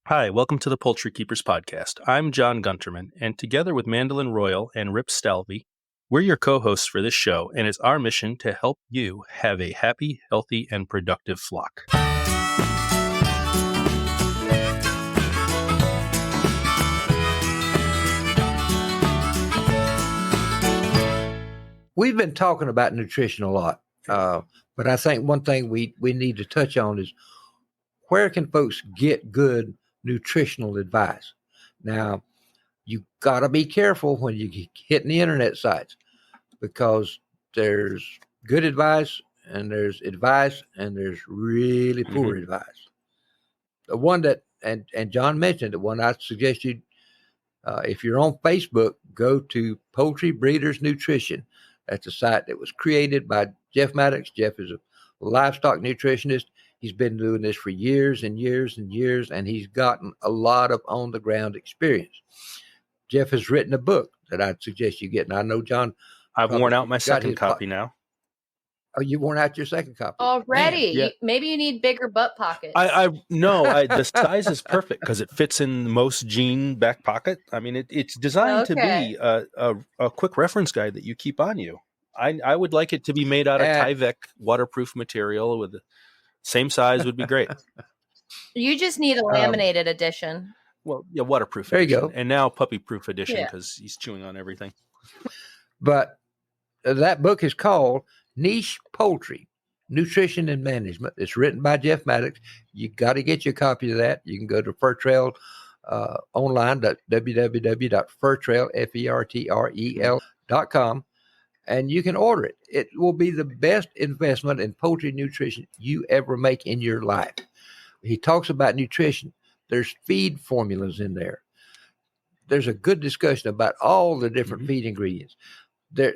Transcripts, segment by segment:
Hi, welcome to the Poultry Keepers Podcast. I'm John Gunterman, and together with Mandolin Royal and Rip Stelvey, we're your co-hosts for this show, and it's our mission to help you have a happy, healthy, and productive flock. We've been talking about nutrition a lot, but I think one thing we need to touch on is where can folks get good nutritional advice? Now, you got to be careful when you hit the internet sites because there's good advice and there's really poor advice. The one that, and John mentioned, the one I suggest you, if you're on Facebook, go to Poultry Breeders Nutrition. That's a site that was created by Jeff Maddox. Jeff is a livestock nutritionist. He's been doing this for years and years and years, and he's gotten a lot of on-the-ground experience. Jeff has written a book that I'd suggest you get. And I know, John, I've worn out my second copy now. Oh, you worn out your second copy already? Yeah. Maybe you need bigger butt pockets. The size is perfect because it fits in most jean back pocket. I mean, it's designed to be a quick reference guide that you keep on you. I would like it to be made out of Tyvek waterproof material with the same size would be great. You just need a laminated edition. Well, yeah, waterproof. There edition. You go. And now puppy-proof edition because he's chewing on everything. But that book is called Niche Poultry, Nutrition and Management. It's written by Jeff Maddox. You got to get your copy of that. You can go to Furtrail online, www.furtrail, FERTREL.com, and you can order it. It will be the best investment in poultry nutrition you ever make in your life. He talks about nutrition. There's feed formulas in there. There's a good discussion about all the different feed ingredients. There,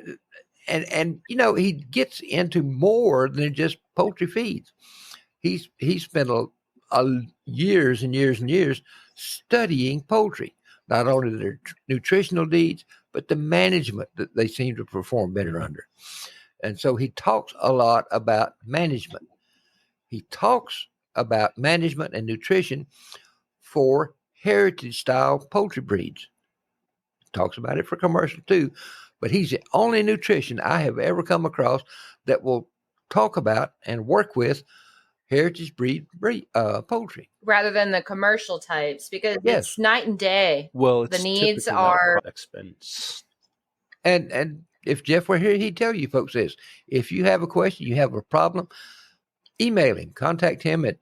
and you know, he gets into more than just poultry feeds. He's spent years and years and years studying poultry, not only their nutritional needs, but the management that they seem to perform better under. And so he talks a lot about management. He talks about management and nutrition for heritage style poultry breeds. Talks about it for commercial too, but he's the only nutrition I have ever come across that will talk about and work with heritage breed poultry rather than the commercial types, because it's night and day. Well, the needs are expense. And if Jeff were here, he'd tell you folks this: if you have a question, you have a problem, email him, contact him at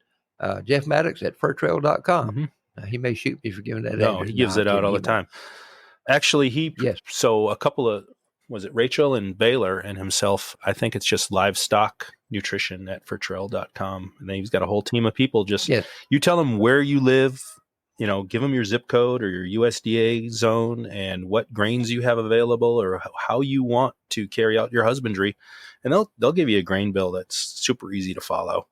Jeff Maddox at furtrail.com. He may shoot me for giving that. No, he gives it out all the time. Actually, so a couple of, was it Rachel and Baylor and himself? I think it's just livestock nutrition at furtrail.com. And then he's got a whole team of people. You tell them where you live, give them your zip code or your USDA zone and what grains you have available or how you want to carry out your husbandry. And they'll give you a grain bill that's super easy to follow.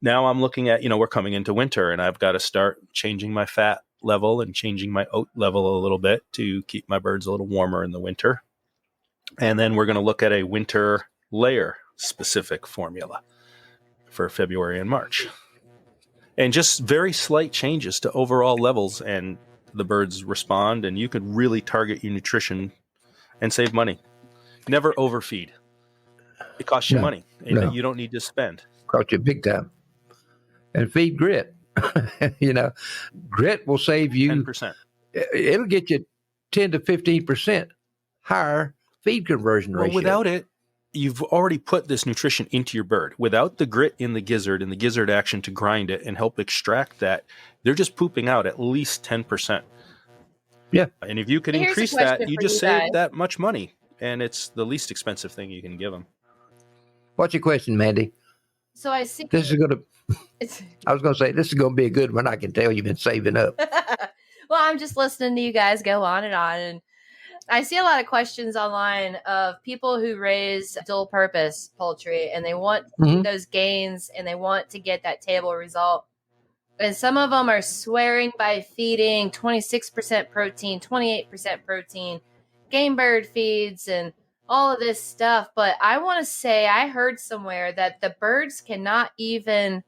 Now I'm looking at, we're coming into winter and I've got to start changing my fat level and changing my oat level a little bit to keep my birds a little warmer in the winter. And then we're going to look at a winter layer specific formula for February and March. And just very slight changes to overall levels and the birds respond and you can really target your nutrition and save money. Never overfeed. It costs you money and you don't need to spend. Cost you big time. And feed grit. Grit will save you 10%. It'll get you 10 to 15% higher feed conversion ratio. Well, without it, you've already put this nutrition into your bird. Without the grit in the gizzard and the gizzard action to grind it and help extract that, they're just pooping out at least 10%. Yeah. And if you can increase that, you just save that much money. And it's the least expensive thing you can give them. What's your question, Mandy? So I see. This is going to... I was going to say, this is going to be a good one. I can tell you've been saving up. Well, I'm just listening to you guys go on. And I see a lot of questions online of people who raise dual purpose poultry and they want those gains and they want to get that table result. And some of them are swearing by feeding 26% protein, 28% protein, game bird feeds, and all of this stuff. But I want to say I heard somewhere that the birds cannot even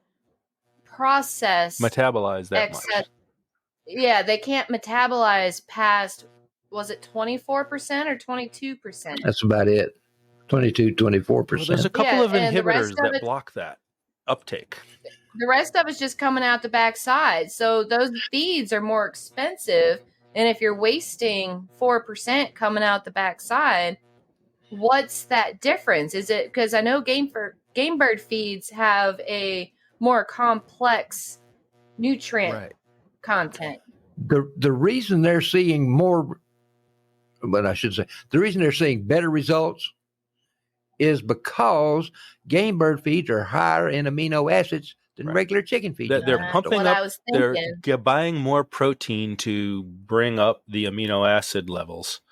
metabolize that much. Yeah, they can't metabolize past, was it 24% or 22%? That's about it. 22, 24%. Well, there's a couple of and the rest inhibitors of that it, block that uptake. the rest of it's just coming out the backside. So those feeds are more expensive. And if you're wasting 4% coming out the backside, what's that difference? Is it because I know game bird feeds have a more complex nutrient content? The reason they're seeing more, but I should say, the reason they're seeing better results is because game bird feeds are higher in amino acids than regular chicken feeds. They're pumping up, they're buying more protein to bring up the amino acid levels.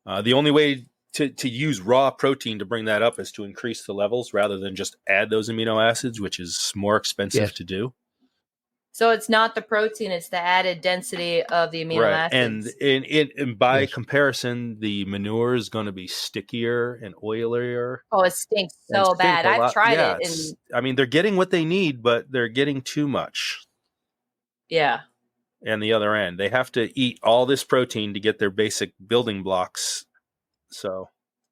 The only way to use raw protein to bring that up is to increase the levels rather than just add those amino acids, which is more expensive to do. So it's not the protein; it's the added density of the amino acids. And by comparison, the manure is going to be stickier and oilier. Oh, it stinks so bad. I've tried it. I mean, they're getting what they need, but they're getting too much. Yeah. And the other end, they have to eat all this protein to get their basic building blocks. So,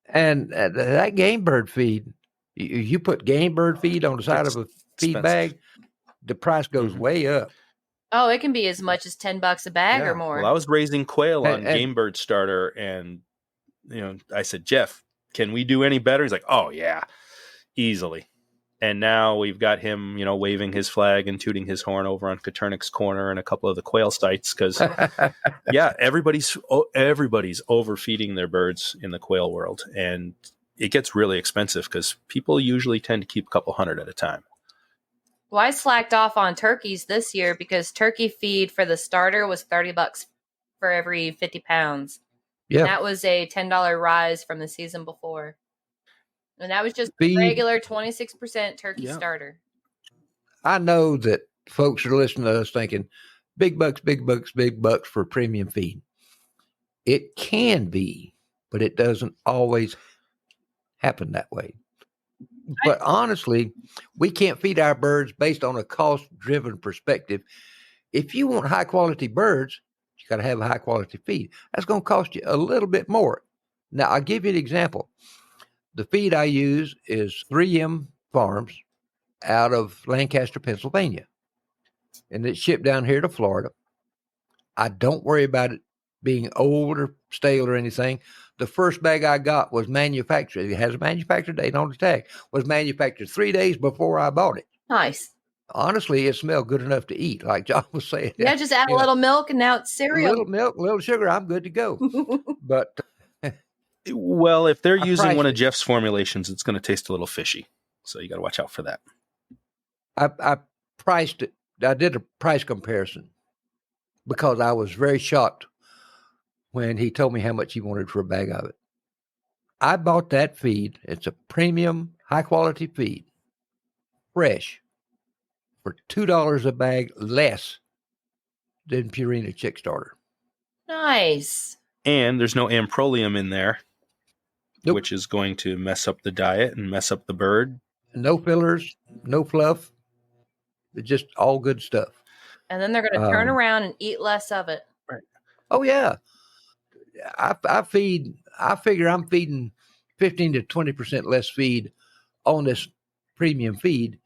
and that game bird feed, you put game bird feed on the side of a feed bag, the price goes way up. Oh, it can be as much as $10 a bag or more. Well, I was raising quail on game bird starter, and I said, Jeff, can we do any better? He's like, oh yeah, easily. And now we've got him, waving his flag and tooting his horn over on Koternik's Corner and a couple of the quail sites because, everybody's overfeeding their birds in the quail world, and it gets really expensive because people usually tend to keep a couple hundred at a time. Well, I slacked off on turkeys this year because turkey feed for the starter was $30 for every 50 pounds. Yeah, and that was a $10 rise from the season before. And that was just regular 26% turkey starter. I know that folks are listening to us thinking, big bucks, big bucks, big bucks for premium feed. It can be, but it doesn't always happen that way. But honestly, we can't feed our birds based on a cost-driven perspective. If you want high-quality birds, you got to have a high-quality feed. That's going to cost you a little bit more. Now, I'll give you an example. The feed I use is 3M Farms out of Lancaster, Pennsylvania. And it's shipped down here to Florida. I don't worry about it being old or stale or anything. The first bag I got was manufactured. It has a manufacturer date on the tag. Was manufactured 3 days before I bought it. Nice. Honestly, it smelled good enough to eat, like John was saying. Yeah, just add a little milk and now it's cereal. A little milk, a little sugar, I'm good to go. But well, if they're using one of Jeff's formulations, it's going to taste a little fishy. So you got to watch out for that. I priced it. I did a price comparison because I was very shocked when he told me how much he wanted for a bag of it. I bought that feed. It's a premium, high-quality feed, fresh, for $2 a bag less than Purina Chick Starter. Nice. And there's no amprolium in there, which is going to mess up the diet and mess up the bird. No fillers, no fluff. It's just all good stuff. And then they're going to turn around and eat less of it. Right. Oh, yeah. I figure I'm feeding 15 to 20% less feed on this premium feed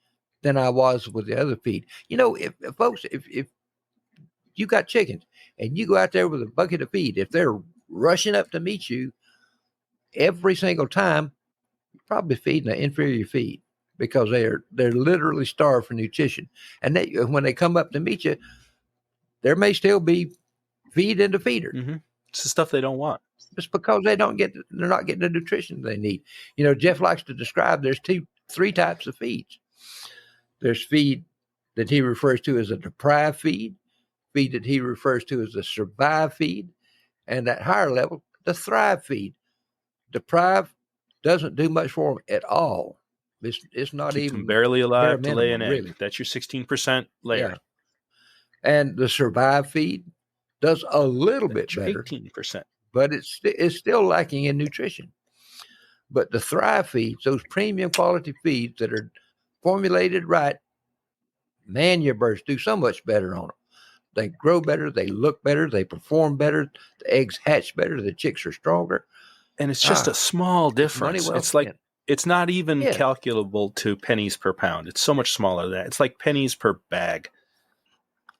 than I was with the other feed. If folks, if you got chickens and you go out there with a bucket of feed, if they're rushing up to meet you every single time, you're probably feeding an inferior feed because they're literally starved for nutrition. And when they come up to meet you, there may still be feed in the feeder. Mm-hmm. It's the stuff they don't want. It's because they're not getting the nutrition they need. Jeff likes to describe there's three types of feeds. There's feed that he refers to as a deprived feed that he refers to as a survive feed, and at higher level, the thrive feed. Deprived doesn't do much for them at all. It's not Keeps even them barely alive to lay an egg. Really. That's your 16% layer. Yeah. And the survive feed does a little bit better. 18%. But it's still lacking in nutrition. But the thrive feeds, those premium quality feeds that are formulated right, man, your birds do so much better on them. They grow better. They look better. They perform better. The eggs hatch better. The chicks are stronger. And it's just a small difference. Well it's like, it's not even calculable to pennies per pound. It's so much smaller than that. It's like pennies per bag.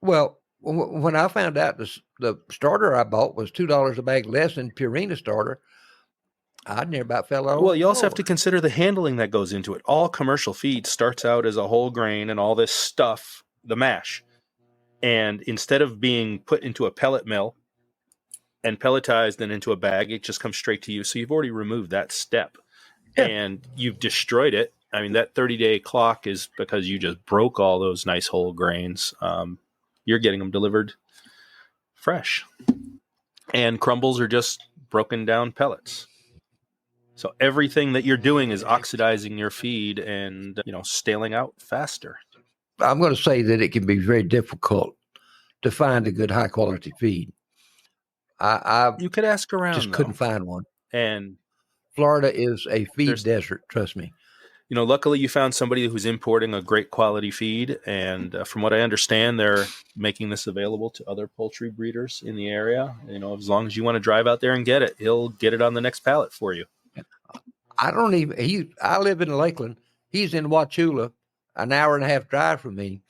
Well, when I found out the starter I bought was $2 a bag less than Purina starter, I near about fell over. Well, you also have to consider the handling that goes into it. All commercial feed starts out as a whole grain and all this stuff, the mash. And instead of being put into a pellet mill and pelletized and into a bag, it just comes straight to you. So you've already removed that step and you've destroyed it. I mean, that 30-day clock is because you just broke all those nice whole grains. You're getting them delivered fresh. And crumbles are just broken down pellets. So everything that you're doing is oxidizing your feed and, staling out faster. I'm going to say that it can be very difficult to find a good high quality feed. You could ask around. Just couldn't find one. And Florida is a feed desert. Trust me. Luckily you found somebody who's importing a great quality feed. And from what I understand, they're making this available to other poultry breeders in the area. As long as you want to drive out there and get it, he'll get it on the next pallet for you. I live in Lakeland. He's in Wauchula, an hour and a half drive from me.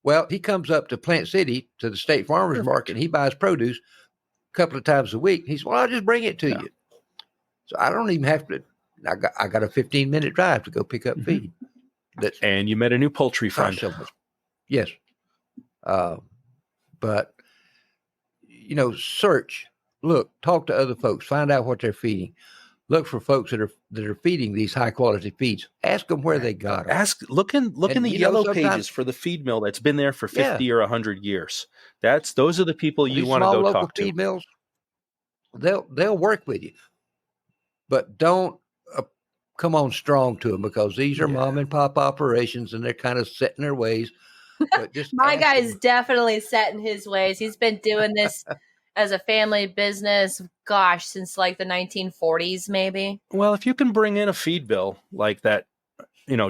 Well, he comes up to Plant City to the State Farmers Market. And he buys produce a couple of times a week. He says, well, I'll just bring it to you. So I don't even have to. I got a 15-minute drive to go pick up feed. And you met a new poultry friend. Yes. But, search, look, talk to other folks, find out what they're feeding. Look for folks that are feeding these high quality feeds. Ask them where they got them. Look in the yellow pages for the feed mill that's been there for 50 or 100 years. Those are the people you want to go talk to. Feed mills, they'll work with you, but don't come on strong to them because these are mom and pop operations and they're kind of set in their ways. But just my guy's definitely set in his ways. He's been doing this as a family business, since like the 1940s, maybe. Well, if you can bring in a feed bill like that,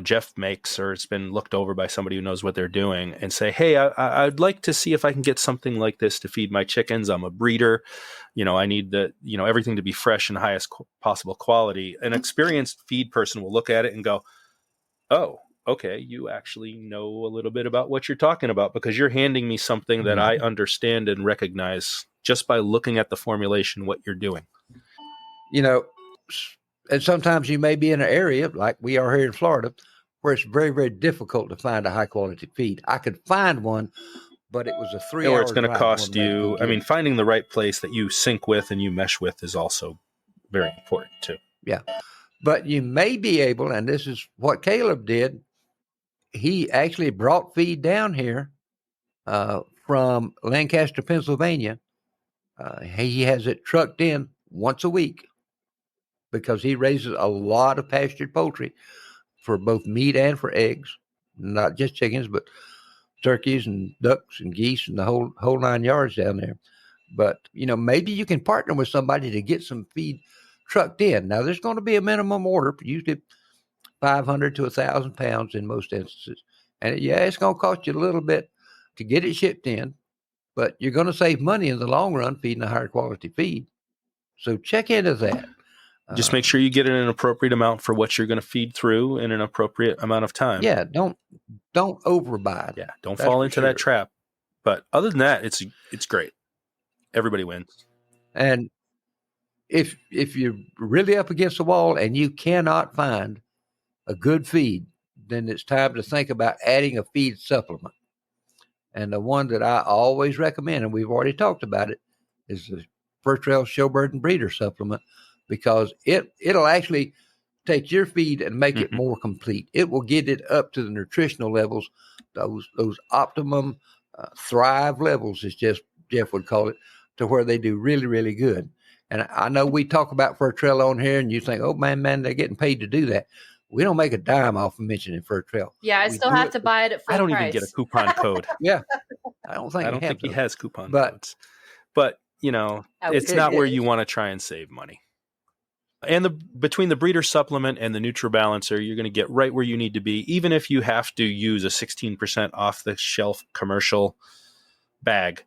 Jeff makes, or it's been looked over by somebody who knows what they're doing and say, hey, I'd like to see if I can get something like this to feed my chickens. I'm a breeder. I need everything to be fresh and highest possible quality. An experienced feed person will look at it and go, oh, okay, you actually know a little bit about what you're talking about because you're handing me something that I understand and recognize just by looking at the formulation, what you're doing. And sometimes you may be in an area like we are here in Florida where it's very, very difficult to find a high quality feed. I could find one, but it was a 3 hour or it's going to cost you. I mean, finding the right place that you sync with and you mesh with is also very important too. Yeah. But you may be able, and this is what Caleb did. He actually brought feed down here from Lancaster, Pennsylvania. He has it trucked in once a week because he raises a lot of pastured poultry for both meat and for eggs, not just chickens, but turkeys and ducks and geese and the whole 9 yards down there. But, maybe you can partner with somebody to get some feed trucked in. Now, there's going to be a minimum order, usually 500 to 1,000 pounds in most instances. And it's going to cost you a little bit to get it shipped in. But you're going to save money in the long run feeding a higher quality feed. So check into that. Just make sure you get an appropriate amount for what you're going to feed through in an appropriate amount of time. Yeah, don't overbuy. Yeah, don't fall into that trap. But other than that, it's great. Everybody wins. And if you're really up against the wall and you cannot find a good feed, then it's time to think about adding a feed supplement. And the one that I always recommend, and we've already talked about it, is the Fertrell Showbird and Breeder supplement because it'll actually take your feed and make it more complete. It will get it up to the nutritional levels, those optimum thrive levels, as Jeff would call it, to where they do really, really good. And I know we talk about Fertrell on here, and you think, oh, man, they're getting paid to do that. We don't make a dime off of mentioning Fertrell. Yeah, I still have to buy it at full price. I don't even get a coupon code. Yeah, I don't think he has coupon codes. But it's not where you want to try and save money. And between the breeder supplement and the NutriBalancer, you're going to get right where you need to be, even if you have to use a 16% off the shelf commercial bag.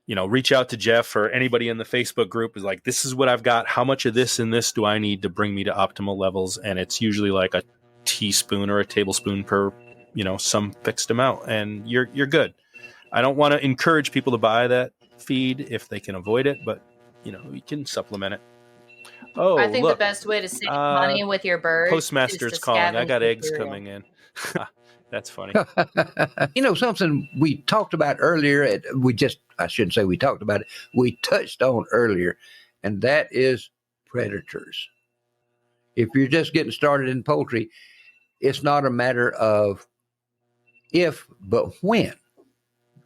Reach out to Jeff or anybody in the Facebook group is like, this is what I've got. How much of this and this do I need to bring me to optimal levels? And it's usually like a teaspoon or a tablespoon per, some fixed amount, and you're good. I don't want to encourage people to buy that feed if they can avoid it, but you can supplement it. Oh, I think look, the best way to save money with your birds Postmaster's is to calling. I got eggs cereal. coming in. That's funny. Something we talked about earlier, I shouldn't say we talked about it, we touched on earlier, and that is predators. If you're just getting started in poultry, it's not a matter of if, but when.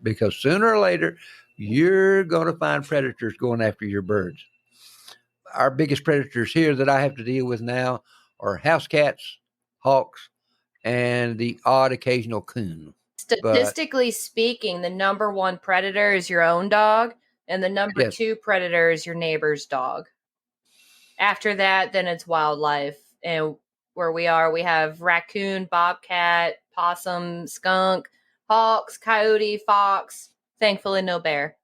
Because sooner or later, you're going to find predators going after your birds. Our biggest predators here that I have to deal with now are house cats, hawks, and the odd occasional coon. Statistically speaking, the number one predator is your own dog, and the number two predator is your neighbor's dog. After that, then it's wildlife. And where we are, we have raccoon, bobcat, possum, skunk, hawks, coyote, fox. Thankfully, no bear.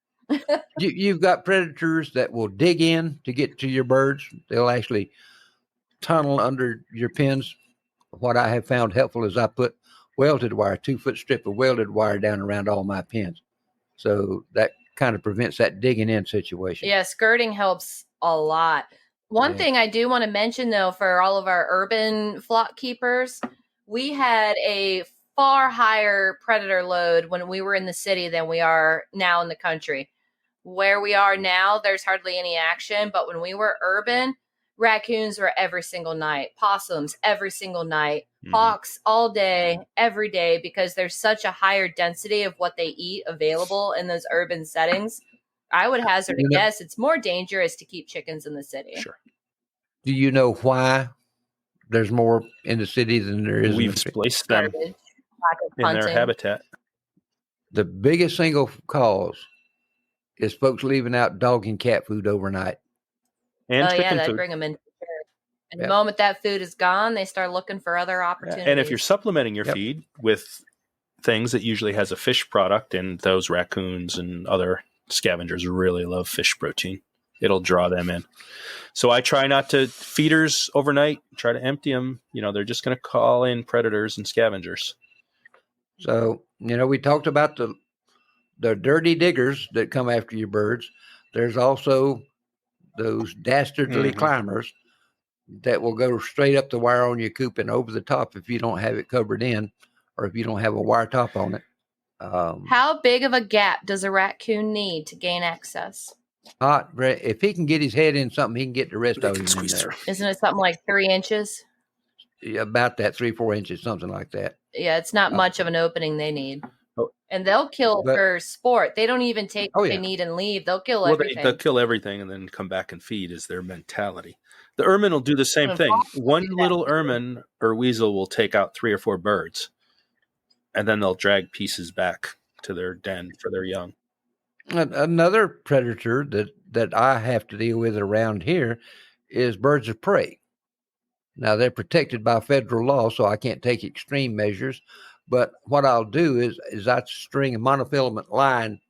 You've got predators that will dig in to get to your birds. They'll actually tunnel under your pens. What I have found helpful is I put welded wire, 2-foot strip of welded wire down around all my pens. So that kind of prevents that digging in situation. Yeah, skirting helps a lot. One thing I do want to mention, though, for all of our urban flock keepers, we had a far higher predator load when we were in the city than we are now in the country. Where we are now, there's hardly any action. But when we were urban, raccoons were every single night, possums every single night, hawks all day, every day, because there's such a higher density of what they eat available in those urban settings. I would hazard a guess it's more dangerous to keep chickens in the city. Sure. Do you know why there's more in the city than there is? We've displaced them in their habitat. The biggest single cause is folks leaving out dog and cat food overnight. And chicken they food. bring them in. And the moment that food is gone, they start looking for other opportunities. And if you're supplementing your feed with things that usually has a fish product, and those raccoons and other scavengers really love fish protein, it'll draw them in. So I try not to feeders overnight, try to empty them. They're just going to call in predators and scavengers. So, we talked about the dirty diggers that come after your birds. There's also those dastardly climbers that will go straight up the wire on your coop and over the top if you don't have it covered in, or if you don't have a wire top on it. How big of a gap does a raccoon need to gain access? If he can get his head in something, he can get the rest of him in there. Isn't it something like 3 inches? Yeah, about that, 3-4 inches, something like that. Yeah, it's not much of an opening they need. And they'll kill for sport. They don't even take what they need and leave. They'll kill everything. They'll kill everything and then come back and feed is their mentality. The ermine will do the same thing. One little ermine or weasel will take out 3 or 4 birds, and then they'll drag pieces back to their den for their young. Another predator that I have to deal with around here is birds of prey. Now, they're protected by federal law, so I can't take extreme measures. But what I'll do is I string a monofilament line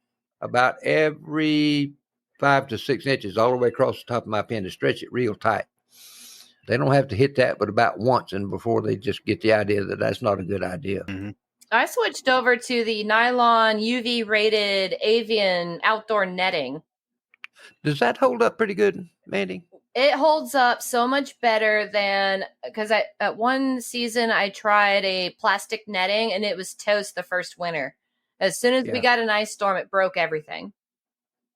about every 5 to 6 inches all the way across the top of my pen to stretch it real tight. They don't have to hit that but about once, and before they just get the idea that that's not a good idea. Mm-hmm. I switched over to the nylon UV rated avian outdoor netting. Does that hold up pretty good, Mandy? It holds up so much better than, because at one season I tried a plastic netting and it was toast the first winter. As soon as we got an ice storm, it broke everything.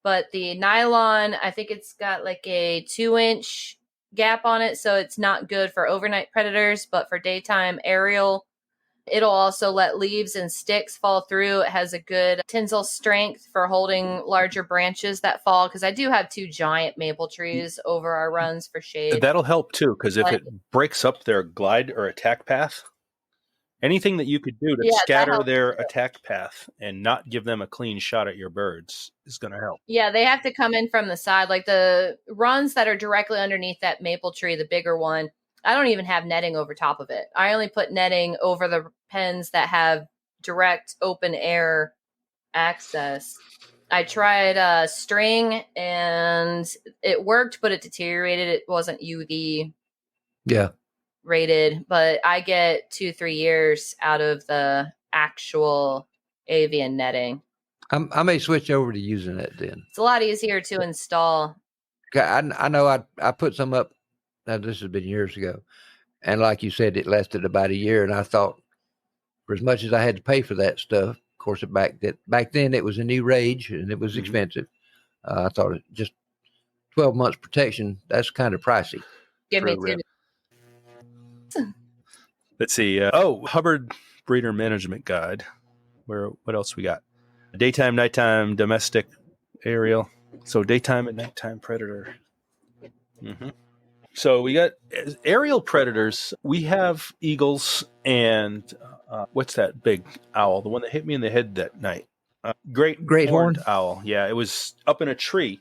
But the nylon, I think it's got like a 2-inch gap on it, so it's not good for overnight predators, but for daytime aerial, it'll also let leaves and sticks fall through. It has a good tensile strength for holding larger branches that fall, because I do have 2 giant maple trees over our runs for shade. That'll help too, because if it breaks up their glide or attack path, anything that you could do to scatter their attack path and not give them a clean shot at your birds is going to help. Yeah, they have to come in from the side. Like the runs that are directly underneath that maple tree, the bigger one, I don't even have netting over top of it. I only put netting over the pens that have direct open air access. I tried string and it worked, but it deteriorated. It wasn't UV rated, but I get 2-3 years out of the actual avian netting. I may switch over to using it then. It's a lot easier to install. I know I put some up. Now, this has been years ago. And like you said, it lasted about a year. And I thought, for as much as I had to pay for that stuff, of course, back then it was a new rage and it was expensive. I thought just 12 months protection, that's kind of pricey. Give me two. Let's see. Hubbard Breeder Management Guide. What else we got? Daytime, nighttime, domestic, aerial. So daytime and nighttime predator. So we got aerial predators. We have eagles and what's that big owl? The one that hit me in the head that night. Great horned owl. Yeah, it was up in a tree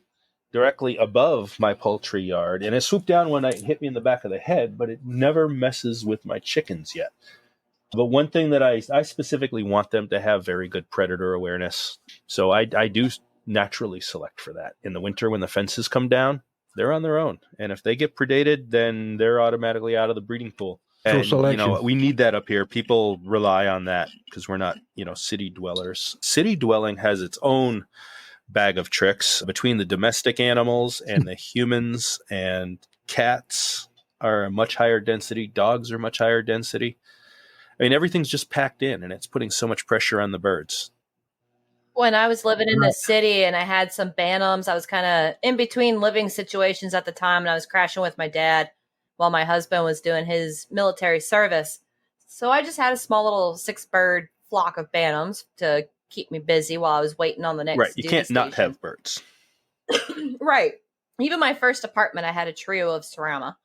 directly above my poultry yard. And it swooped down one night and hit me in the back of the head, but it never messes with my chickens yet. But one thing that I specifically want them to have very good predator awareness. So I do naturally select for that. In the winter when the fences come down, they're on their own. And if they get predated, then they're automatically out of the breeding pool. And, we need that up here. People rely on that because we're not, city dwellers. City dwelling has its own bag of tricks between the domestic animals and the humans, and cats are a much higher density. Dogs are much higher density. I mean, everything's just packed in and it's putting so much pressure on the birds. When I was living in the city and I had some Bantams, I was kind of in between living situations at the time, and I was crashing with my dad while my husband was doing his military service. So I just had a small little 6-bird flock of Bantams to keep me busy while I was waiting on the next. Right. You can't not have birds. Right. Even my first apartment, I had a trio of Cerama.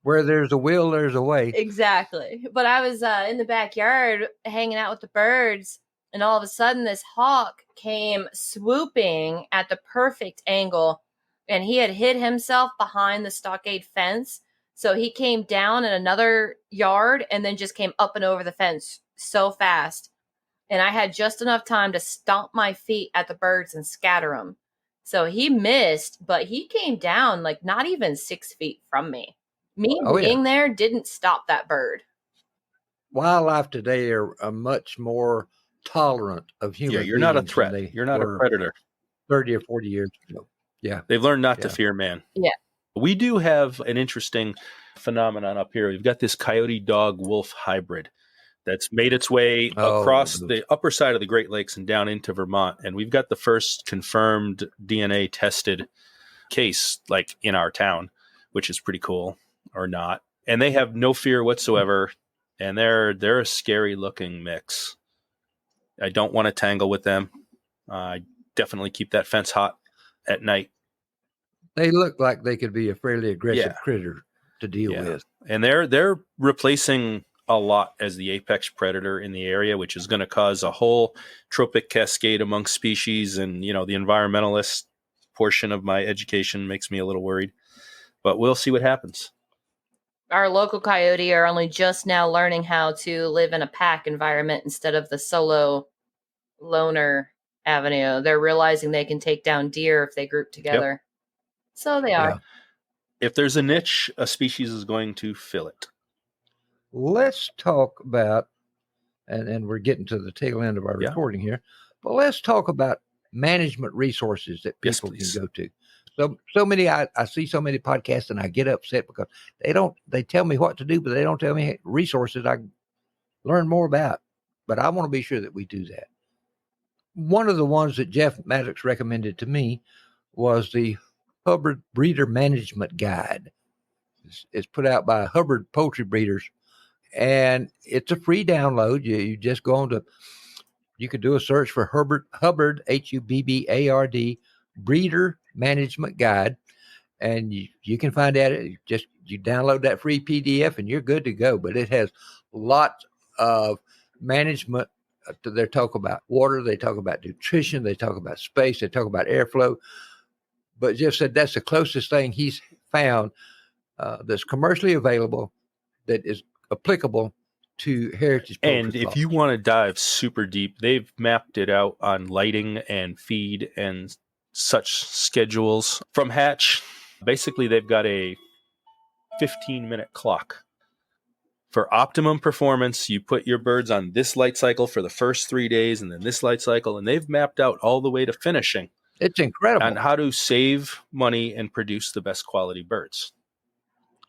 Where there's a will, there's a way. Exactly. But I was in the backyard hanging out with the birds, and all of a sudden this hawk came swooping at the perfect angle, and he had hid himself behind the stockade fence. So he came down in another yard and then just came up and over the fence so fast. And I had just enough time to stomp my feet at the birds and scatter them. So he missed, but he came down like not even 6 feet from me. Me being there didn't stop that bird. Wildlife today are much more tolerant of human beings. Yeah, you're not a threat. You're not a predator. 30 or 40 years ago. Yeah. They've learned not to fear man. Yeah. We do have an interesting phenomenon up here. We've got this coyote dog wolf hybrid that's made its way across the upper side of the Great Lakes and down into Vermont. And we've got the first confirmed DNA tested case like in our town, which is pretty cool, or not. And they have no fear whatsoever. And they're a scary looking mix. I don't want to tangle with them. I definitely keep that fence hot at night. They look like they could be a fairly aggressive critter to deal with. And they're replacing a lot as the apex predator in the area, which is going to cause a whole trophic cascade amongst species. And, the environmentalist portion of my education makes me a little worried. But we'll see what happens. Our local coyote are only just now learning how to live in a pack environment instead of the solo loner avenue. They're realizing they can take down deer if they group together. Yep. So they are. If there's a niche, a species is going to fill it. Let's talk about, and we're getting to the tail end of our recording here, but let's talk about management resources that people can go to. So many, I see so many podcasts and I get upset because they tell me what to do, but they don't tell me resources I learn more about. But I want to be sure that we do that. One of the ones that Jeff Maddox recommended to me was the Hubbard Breeder Management Guide. It's put out by Hubbard Poultry Breeders, and it's a free download. You just go on to, you could do a search for Hubbard, Hubbard, Breeder Management Guide, and you can find out. You download that free PDF and you're good to go. But it has lots of management. They talk about water, they talk about nutrition, they talk about space, they talk about airflow. But Jeff said that's the closest thing he's found that's commercially available, that is applicable to heritage poultry And if flocks. you want to dive super deep, they've mapped it out on lighting and feed and such schedules from hatch. Basically, they've got a 15-minute clock. For optimum performance, you put your birds on this light cycle for the first 3 days and then this light cycle, and they've mapped out all the way to finishing. It's incredible. On how to save money and produce the best quality birds.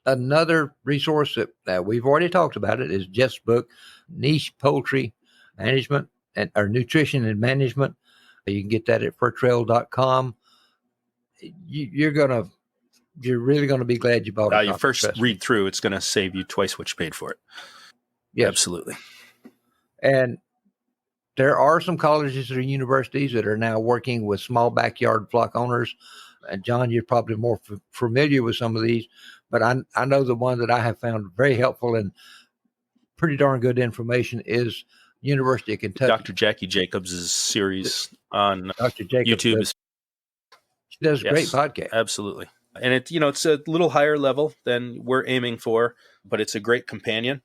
Another resource that we've already talked about it is Jeff's book, Niche Poultry Management or Nutrition and Management. You can get that at fortified.com. You're really going to be glad you bought it. You first read through, it's going to save you twice what you paid for it. Yes. Absolutely. And there are some colleges or universities that are now working with small backyard flock owners. And John, you're probably more familiar with some of these, but I know the one that I have found very helpful and pretty darn good information is University of Kentucky. Dr. Jackie Jacobs' series on YouTube. She does a great podcast. Absolutely. And it's a little higher level than we're aiming for, but it's a great companion.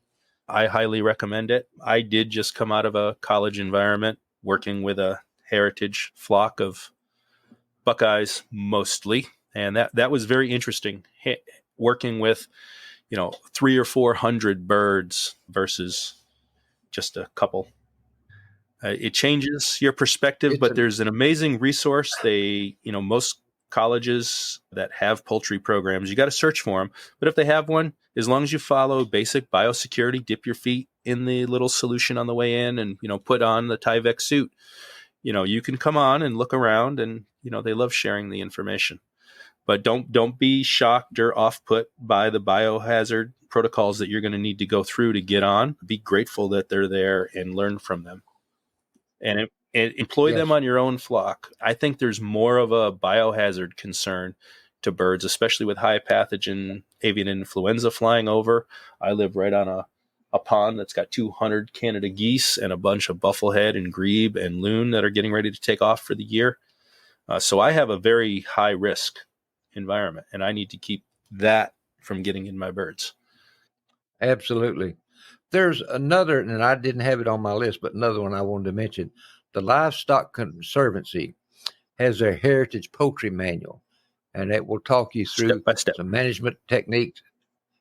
I highly recommend it. I did just come out of a college environment working with a heritage flock of Buckeyes mostly. And that was very interesting, working with, 300 or 400 birds versus just a couple. It changes your perspective, but there's an amazing resource. Most colleges that have poultry programs, you got to search for them. But if they have one, as long as you follow basic biosecurity, dip your feet in the little solution on the way in and, put on the Tyvek suit, you can come on and look around and, they love sharing the information. But don't be shocked or off-put by the biohazard protocols that you're going to need to go through to get on. Be grateful that they're there and learn from them. And employ them on your own flock. I think there's more of a biohazard concern to birds, especially with high pathogen avian influenza flying over. I live right on a pond that's got 200 Canada geese and a bunch of bufflehead and grebe and loon that are getting ready to take off for the year. So I have a very high risk environment, and I need to keep that from getting in my birds. Absolutely. There's another, and I didn't have it on my list, but another one I wanted to mention. The Livestock Conservancy has their Heritage Poultry Manual, and it will talk you through some management techniques.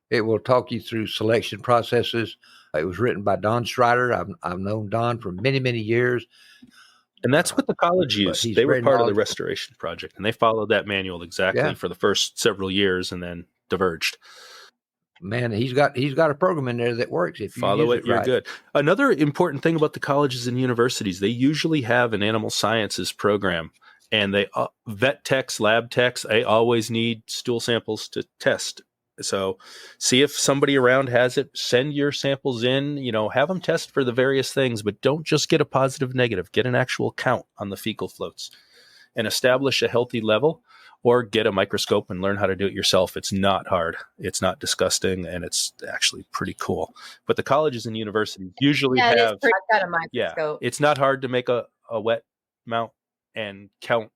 It will talk you through selection processes. It was written by Don Strider. I've known Don for many, many years. And that's what the college used. They were part of the restoration project, and they followed that manual exactly for the first several years and then diverged. Man, he's got a program in there that works. If you follow it, you're right. Good. Another important thing about the colleges and universities, they usually have an animal sciences program, and they vet techs, lab techs, they always need stool samples to test. So see if somebody around has it, send your samples in, have them test for the various things, but don't just get a positive, negative, get an actual count on the fecal floats and establish a healthy level, or get a microscope and learn how to do it yourself. It's not hard. It's not disgusting, and it's actually pretty cool. But the colleges and universities usually have. I've got a microscope. It's not hard to make a wet mount and count.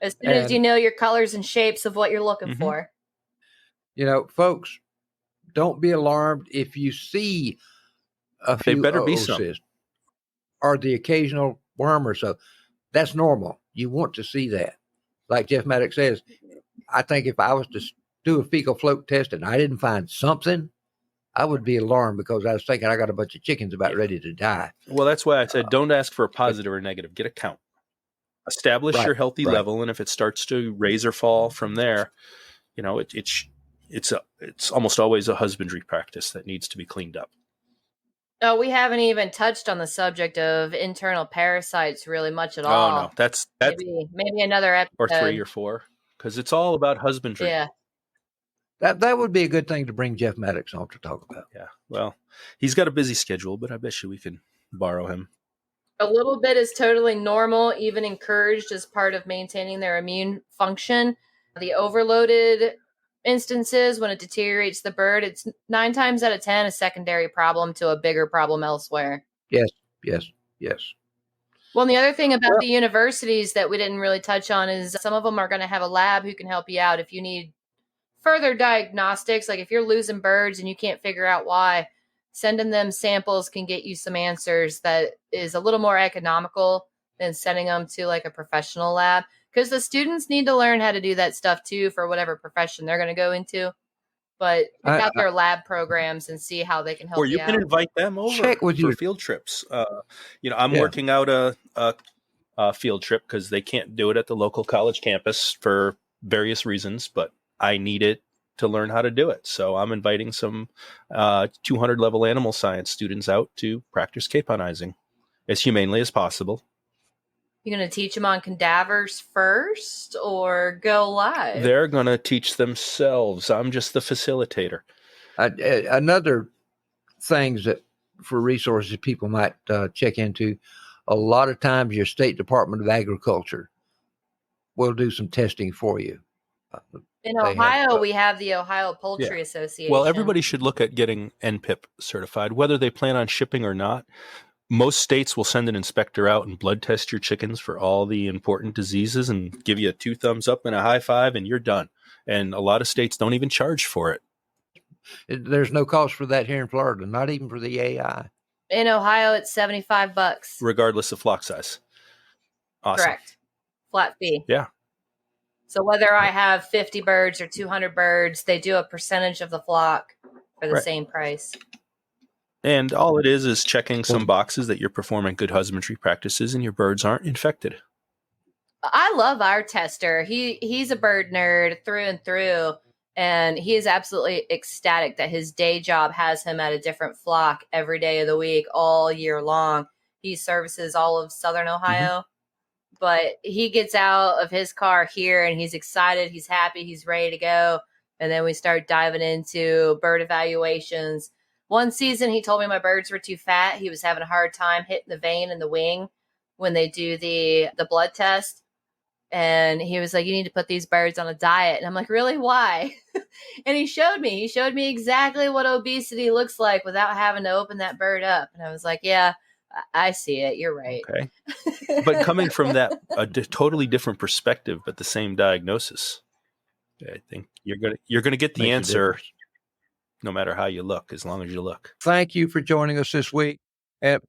As soon as you know your colors and shapes of what you're looking for. Folks, don't be alarmed if you see a few oocysts or the occasional worm or so. That's normal. You want to see that. Like Jeff Maddox says, I think if I was to do a fecal float test and I didn't find something, I would be alarmed because I was thinking I got a bunch of chickens about ready to die. Well, that's why I said don't ask for a positive or negative. Get a count. Establish your healthy level, and if it starts to raise or fall from there, it's almost always a husbandry practice that needs to be cleaned up. Oh, we haven't even touched on the subject of internal parasites really much at all. Oh no, that's maybe another episode or 3 or 4, because it's all about husbandry. Yeah, that would be a good thing to bring Jeff Maddox on to talk about. Yeah, well, he's got a busy schedule, but I bet you we can borrow him. A little bit is totally normal, even encouraged as part of maintaining their immune function. The overloaded instances, when it deteriorates the bird, it's 9 times out of 10 a secondary problem to a bigger problem elsewhere. Yes. Well, and the other thing about the universities that we didn't really touch on is some of them are going to have a lab who can help you out if you need further diagnostics. Like if you're losing birds and you can't figure out why, sending them samples can get you some answers that is a little more economical than sending them to like a professional lab, because the students need to learn how to do that stuff too for whatever profession they're going to go into. But check out their lab programs and see how they can help. Or you can invite them over for field trips. I'm working out a field trip because they can't do it at the local college campus for various reasons, but I need it to learn how to do it. So I'm inviting some 200 level animal science students out to practice caponizing as humanely as possible. You're going to teach them on cadavers first or go live? They're going to teach themselves. I'm just the facilitator. Another things that for resources people might check into, a lot of times your state Department of Agriculture will do some testing for you. In Ohio, we have the Ohio Poultry Association. Well, everybody should look at getting NPIP certified, whether they plan on shipping or not. Most states will send an inspector out and blood test your chickens for all the important diseases and give you a 2 thumbs up and a high five, and you're done. And a lot of states don't even charge for it. There's no cost for that here in Florida, not even for the AI. In Ohio, it's $75. Regardless of flock size. Awesome. Correct. Flat fee. Yeah. So whether I have 50 birds or 200 birds, they do a percentage of the flock for the same price. And all it is checking some boxes that you're performing good husbandry practices and your birds aren't infected. I love our tester. He's a bird nerd through and through, and he is absolutely ecstatic that his day job has him at a different flock every day of the week, all year long. He services all of Southern Ohio. But he gets out of his car here and he's excited, he's happy, he's ready to go. And then we start diving into bird evaluations. One season, he told me my birds were too fat. He was having a hard time hitting the vein in the wing when they do the blood test. And he was like, you need to put these birds on a diet. And I'm like, really? Why? And he showed me exactly what obesity looks like without having to open that bird up. And I was like, yeah, I see it. You're right. Okay. But coming from a totally different perspective, but the same diagnosis, I think you're gonna get the answer no matter how you look, as long as you look. Thank you for joining us this week.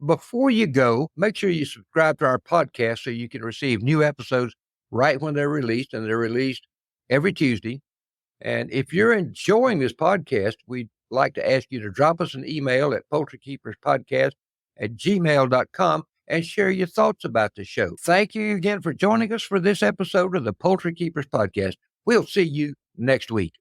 Before you go, make sure you subscribe to our podcast so you can receive new episodes right when they're released, and they're released every Tuesday. And if you're enjoying this podcast, we'd like to ask you to drop us an email at poultrykeeperspodcast@gmail.com and share your thoughts about the show. Thank you again for joining us for this episode of the Poultry Keepers Podcast. We'll see you next week.